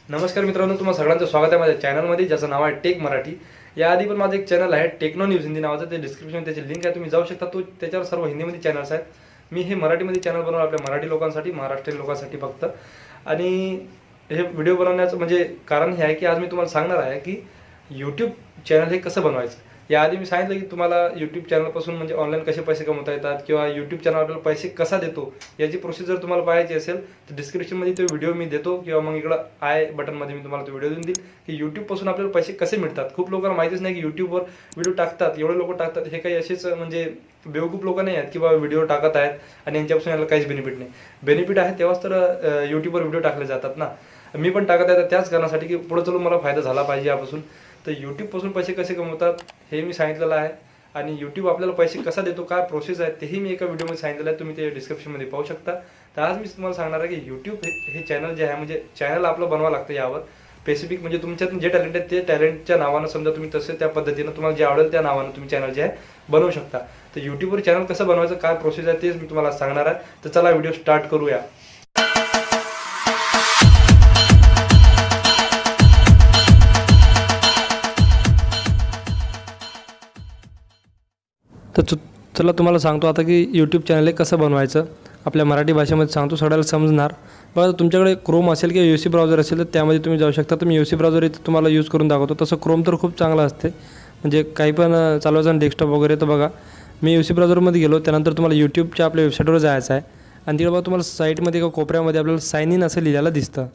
नमस्कार मित्रांनो, तुम्हाला सगळ्यांचं स्वागत आहे माझ्या चॅनलमध्ये, ज्याचं नाव आहे टेक मराठी। याआधी पण माझं एक चॅनल आहे टेक्नो न्यूज हिंदी नावाचं, ते डिस्क्रिप्शन त्याची लिंक आहे, तुम्ही जाऊ शकता। तो त्याच्यावर सर्व हिंदीमध्ये चॅनल्स आहेत। मी हे मराठीमध्ये चॅनल बनवलं आपल्या मराठी लोकांसाठी, महाराष्ट्रीयन लोकांसाठी फक्त। आणि हे व्हिडिओ बनवण्याचं म्हणजे कारण हे आहे की आज मी तुम्हाला सांगणार आहे की यूट्यूब चॅनल हे कसं बनवायचं। याआधी मी सांगितलं की तुम्हाला यूट्यूब चॅनलपासून म्हणजे ऑनलाईन कसे पैसे कमवता येतात किंवा यूट्यूब चॅनल आपल्याला पैसे कसा देतो याची प्रोसेस जर तुम्हाला पाहायची असेल तर डिस्क्रिप्शनमध्ये तो व्हिडिओ मी देतो किंवा मग इकडं आय बटनमध्ये मी तुम्हाला तो व्हिडिओ देऊन देईल की यूट्यूबपासून आपल्याला पैसे कसे मिळतात। खूप लोकांना माहितीच नाही की यूट्यूबवर व्हिडिओ टाकतात, एवढे लोक टाकतात, हे काही असेच म्हणजे बेवकूफ लोक नाही आहेत किंवा व्हिडिओ टाकत आहेत आणि यांच्यापासून याला काहीच बेनिफिट नाही। बेनिफिट आहे तेव्हाच तर यूट्यूबवर व्हिडिओ टाकले जातात ना। मी पण टाकत आहे त्याच कारणासाठी की पुढे चलून मला फायदा झाला पाहिजे यापासून। तर यूट्यूबपासून पैसे कसे कमवतात हे मी सांगितलेलं आहे आणि यूट्यूब आपल्याला पैसे कसा देतो, काय प्रोसेस आहे तेही मी एका व्हिडिओमध्ये सांगितलेलं आहे, तुम्ही ते डिस्क्रिप्शनमध्ये पाहू शकता। तर आज मी तुम्हाला सांगणार आहे की यूट्यूब हे चॅनल जे आहे म्हणजे चॅनल आपलं बनवावं लागतं यावर स्पेसिफिक, म्हणजे तुमच्यात जे टॅलेंट आहे ते टॅलेंटच्या नावानं समजा तुम्ही तसे त्या पद्धतीनं तुम्हाला जे आवडेल त्या नावानं तुम्ही चॅनल जे आहे बनवू शकता। तर यूट्यूबवर चॅनल कसं बनवायचं, काय प्रोसेस आहे तेच मी तुम्हाला सांगणार आहे। तर चला व्हिडिओ स्टार्ट करूया। तर चला तुम्हाला सांगतो आता की यूट्यूब चॅनल हे कसं बनवायचं, आपल्या मराठी भाषेमध्ये सांगतो, सगळ्याला समजणार। बघा तुमच्याकडे क्रोम असेल किंवा यूसी ब्राउझर असेल तर त्यामध्ये तुम्ही जाऊ शकता। तर मी यूसी ब्राउझर इथं तुम्हाला यूज करून दाखवतो। तसं क्रोम तर खूप चांगलं असते, म्हणजे काही पण चालवायचं डेस्कटॉप वगैरे। तर बघा मी यूसी ब्राउझरमध्ये गेलो, त्यानंतर तुम्हाला यूट्यूबच्या आपल्या वेबसाईटवर जायचं आहे आणि तिकडे बघा तुम्हाला साईटमध्ये किंवा कोपऱ्यामध्ये आपल्याला साइन इन असं लिहिलेलं दिसतं।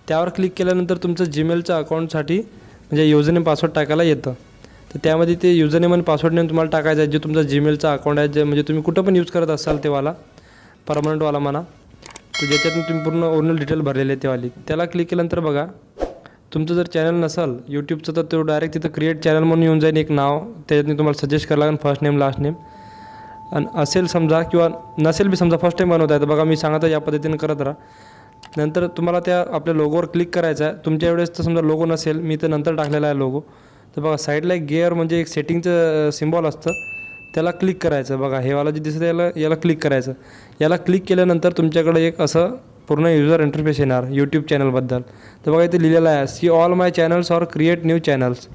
त्यावर क्लिक केल्यानंतर तुमचं जीमेलच्या अकाउंटसाठी म्हणजे युजरनेम पासवर्ड टाकायला येतं। तर त्यामध्ये ते युजरनेम आणि पासवर्ड नेम तुम्हाला टाकायचं आहे, जे तुमचा जीमेलचा अकाउंट आहे, जे म्हणजे तुम्ही कुठं पण यूज करत असाल तेवाला परमनंटवाला म्हणा, तर ज्याच्यातून तुम्ही पूर्ण ओरिजिनल डिटेल भरलेले आहे तेवाली। त्याला क्लिक केल्यानंतर बघा तुमचं जर चॅनल नसेल यूट्यूबचं तर तो डायरेक्ट तिथं क्रिएट चॅनल म्हणून येऊन जाईल एक नाव, त्याच्यातून तुम्हाला सजेस्ट करावं लागेल फर्स्ट नेम लास्ट नेम। आणि असेल समजा किंवा नसेल बी समजा फर्स्ट टाईम बनवत आहे तर बघा मी सांगतो या पद्धतीने करत राहा। नंतर तुम्हाला त्या आपल्या लोगोवर क्लिक करायचं आहे। तुमच्या एवढेच तर समजा लोगो नसेल, मी तर नंतर टाकलेला आहे लोगो। तर बघा साईडला एक गिअर म्हणजे एक सेटिंगचं सिम्बॉल असतं, त्याला क्लिक करायचं। बघा हे वाला जे दिसतं याला क्लिक करायचं। याला क्लिक केल्यानंतर तुमच्याकडे एक असं पूर्ण युजर इंटरफेस येणार यूट्यूब चॅनलबद्दल। तर बघा इथे लिहिलेलं आहे see all my channels or create new channels,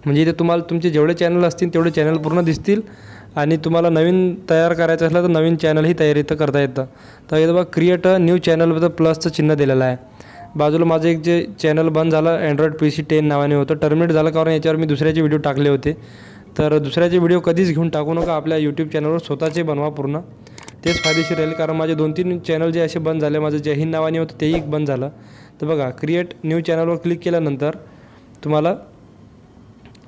म्हणजे इथे तुम्हाला तुमचे जेवढे चॅनल असतील तेवढे चॅनल पूर्ण दिसतील आणि तुम्हाला नवीन तयार करायचं असलं तर नवीन चॅनलही तयारी इथं करता येतं। तर इथं बघा क्रिएट अ न्यू चॅनल प्लसचं चिन्ह दिलेलं आहे। बाजूला माझं एक जे चॅनल बंद झालं अँड्रॉइड PC 10 नावाने होतं, टर्मिनेट झालं, कारण याच्यावर मी दुसऱ्याचे व्हिडिओ टाकले होते। तर दुसऱ्याचे व्हिडिओ कधीच घेऊन टाकू नका, आपल्या यूट्यूब चॅनलवर स्वतःचे बनवा पूर्ण, तेच फायदेशीर राहील। कारण माझे 2-3 चॅनल जे असे बंद झाले, माझं जय हिंद नावाने होतं तेही बंद झालं। तर बघा क्रिएट न्यू चॅनलवर क्लिक केल्यानंतर तुम्हाला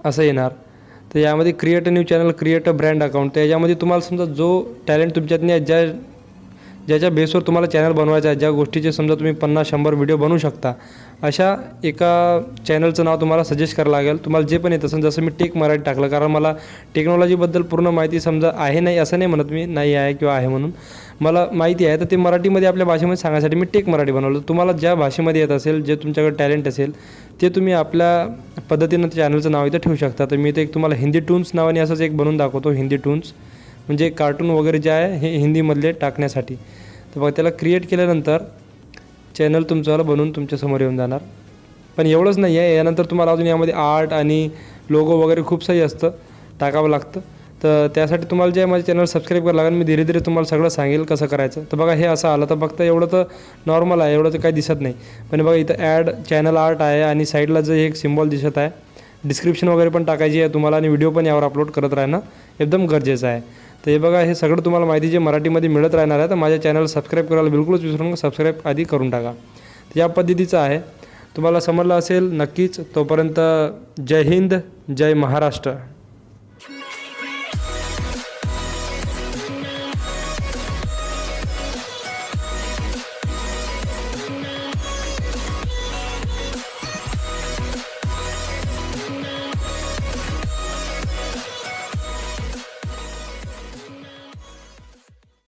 असं येणार। तर यामध्ये create a new channel, create a brand account, तर याच्यामध्ये तुम्हाला समजा जो टॅलेंट तुमच्यातनी ज्याच्या बेसवर तुम्हाला चॅनल बनवायचं आहे, ज्या गोष्टीचे समजा तुम्ही 50-100 व्हिडिओ बनवू शकता, अशा एका चॅनलचं नाव तुम्हाला सजेस्ट करावं लागेल। तुम्हाला जे पण येतं समजा, जसं मी टेक मराठी टाकलं, कारण मला टेक्नॉलॉजीबद्दल पूर्ण माहिती समजा आहे नाही, असं नाही म्हणत मी नाही आहे किंवा आहे म्हणून, मला माहिती आहे। तर ते मराठीमध्ये आपल्या भाषेमध्ये सांगण्यासाठी मी टेक मराठी बनवलं। तुम्हाला ज्या भाषेमध्ये येत असेल, जे तुमच्याकडे टॅलेंट असेल ते तुम्ही आपल्या पद्धतीनं चॅनलचं नाव इथं ठेवू शकता। तर मी इथं एक तुम्हाला हिंदी टून्स नावाने असंच एक बनवून दाखवतो, हिंदी टून्स म्हणजे कार्टून वगैरे जे आहे हे हिंदीमधले टाकण्यासाठी। तर बघा त्याला क्रिएट केल्यानंतर चॅनल तुमचं बनवून तुमच्यासमोर येऊन जाणार। पण एवढंच नाही आहे, यानंतर तुम्हाला अजून यामध्ये आर्ट आणि लोगो वगैरे खूप काही असतं, टाकावं लागतं। तर त्यासाठी तुम्हाला जे माझे चॅनल सबस्क्राईब करावं लागेल, मी धीरे धीरे तुम्हाला सगळं सांगेल कसं करायचं। तर बघा हे असं आलं, तर फक्त एवढं तर नॉर्मल आहे, एवढं तर काही दिसत नाही। पण बघा इथं ॲड चॅनल आर्ट आहे आणि साईडला जे एक सिम्बॉल दिसत आहे, डिस्क्रिप्शन वगैरे पण टाकायची आहे तुम्हाला आणि व्हिडिओ पण यावर अपलोड करत राहणं एकदम गरजेचं आहे। तर हे बघा हे सगळं तुम्हाला माहिती जे मराठीमध्ये मिळत राहणार आहे। तर माझ्या चॅनल सबस्क्राईब करायला बिलकुलच विसरू नका, सबस्क्राईब आधी करून टाका। तर या पद्धतीचं आहे, तुम्हाला समजलं असेल नक्कीच। तोपर्यंत जय हिंद, जय महाराष्ट्र।